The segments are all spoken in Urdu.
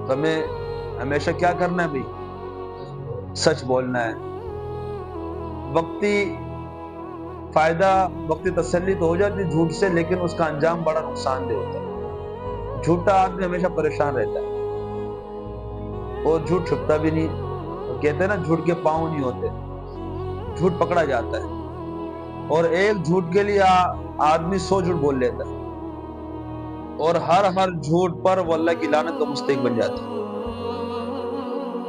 تو ہمیں ہمیشہ کیا کرنا ہے بھائی؟ سچ بولنا ہے. وقتی فائدہ، وقتی تسلی تو ہو جاتی ہے جھوٹ سے، لیکن اس کا انجام بڑا نقصان دہ ہوتا ہے. جھوٹا آدمی ہمیشہ پریشان رہتا ہے اور جھوٹ چھپتا بھی نہیں. کہتے ہیں نا جھوٹ کے پاؤں نہیں ہوتے، جھوٹ پکڑا جاتا ہے. اور ایک جھوٹ کے لیے آدمی 100 جھوٹ بول لیتا ہے، اور ہر جھوٹ پر وہ اللہ کی لعنت کا مستحق بن جاتا ہے.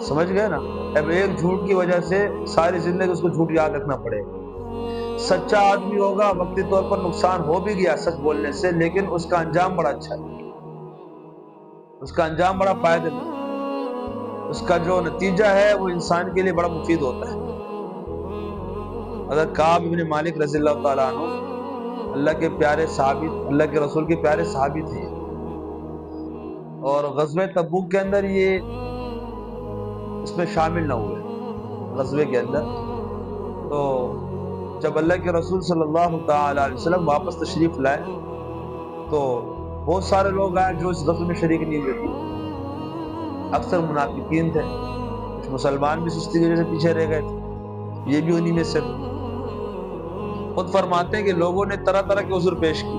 سمجھ گئے نا؟ اب ایک جھوٹ کی وجہ سے ساری زندگی اس کو جھوٹ یاد رکھنا پڑے گا. سچا آدمی ہوگا، وقتی طور پر نقصان ہو بھی گیا سچ بولنے سے، لیکن اس کا انجام بڑا اچھا ہے، اس کا انجام بڑا فائدہ مند، اس کا جو نتیجہ ہے وہ انسان کے لیے بڑا مفید ہوتا ہے. حضرت کعب بن مالک رضی اللہ تعالیٰ عنہ اللہ کے پیارے صحابی، اللہ کے رسول کے پیارے صحابی تھے، اور غزوہ تبوک کے اندر یہ اس میں شامل نہ ہوئے. غزوے کے اندر تو جب اللہ کے رسول صلی اللہ تعالی علیہ وسلم واپس تشریف لائے تو بہت سارے لوگ آئے جو اس غزوے میں شریک نہیں ہوئے تھے. اکثر منافقین تھے، کچھ مسلمان بھی سستی کی وجہ سے پیچھے رہ گئے تھے، یہ بھی انہی میں سے. خود فرماتے ہیں کہ لوگوں نے طرح طرح کے عذر پیش کی،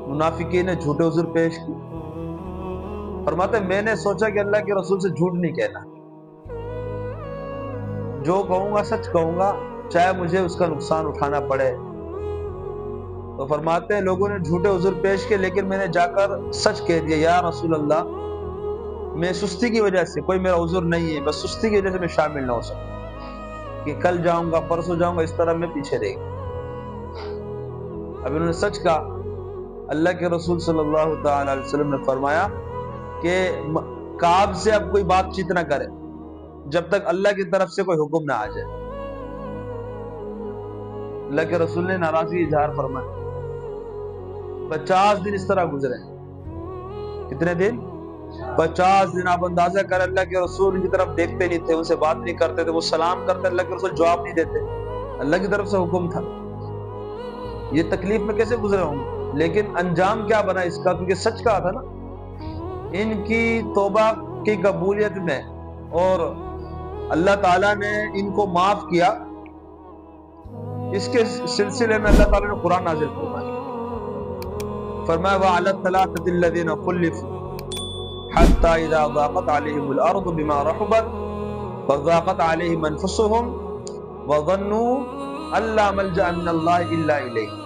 منافقین نے جھوٹے عذر پیش کی. فرماتے ہیں میں نے سوچا کہ اللہ کے رسول سے جھوٹ نہیں کہنا، جو کہوں گا سچ کہوں گا، چاہے مجھے اس کا نقصان اٹھانا پڑے. تو فرماتے ہیں لوگوں نے جھوٹے عذر پیش کیے، لیکن میں نے جا کر سچ کہہ دیا، یا رسول اللہ میں سستی کی وجہ سے، کوئی میرا عذر نہیں ہے، بس سستی کی وجہ سے میں شامل نہ ہو سکتا کہ کل جاؤں گا پرسوں جاؤں گا، اس طرح میں پیچھے رہ گیا. اب انہوں نے سچ کہا. اللہ کے رسول صلی اللہ تعالی علیہ وسلم نے فرمایا کہ کعب سے اب کوئی بات چیت نہ کرے جب تک اللہ کی طرف سے کوئی حکم نہ آ جائے. اللہ کے رسول نے ناراضگی اظہار فرمایا. 50 دن اس طرح گزرے. کتنے دن؟ 50 دن. آپ اندازہ کریں اللہ کے رسول ان کی طرف دیکھتے نہیں تھے، ان سے بات نہیں کرتے تھے، وہ سلام کرتے اللہ کے رسول جواب نہیں دیتے. اللہ کی طرف سے حکم تھا. یہ تکلیف میں کیسے گزرے ہوں گے؟ لیکن انجام کیا بنا اس کا؟ کیونکہ سچ کہا تھا نا. ان کی توبہ کی قبولیت میں اور اللہ تعالیٰ نے ان کو معاف کیا، اس کے سلسلے میں اللہ تعالیٰ نے قرآن نازل فرمایا. فرمایا وَعَلَى الثَّلَاثَةِ الَّذِينَ خُلِّفُوا حَتَّى إِذَا ضَاقَتْ عَلَيْهِمُ الْأَرْضُ بِمَا رَحُبَتْ وَضَاقَتْ عَلَيْهِمْ أَنفُسُهُمْ وَظَنُّوا أَن لَّا مَلْجَأَ مِنَ اللَّهِ إِلَّا إِلَيْهِ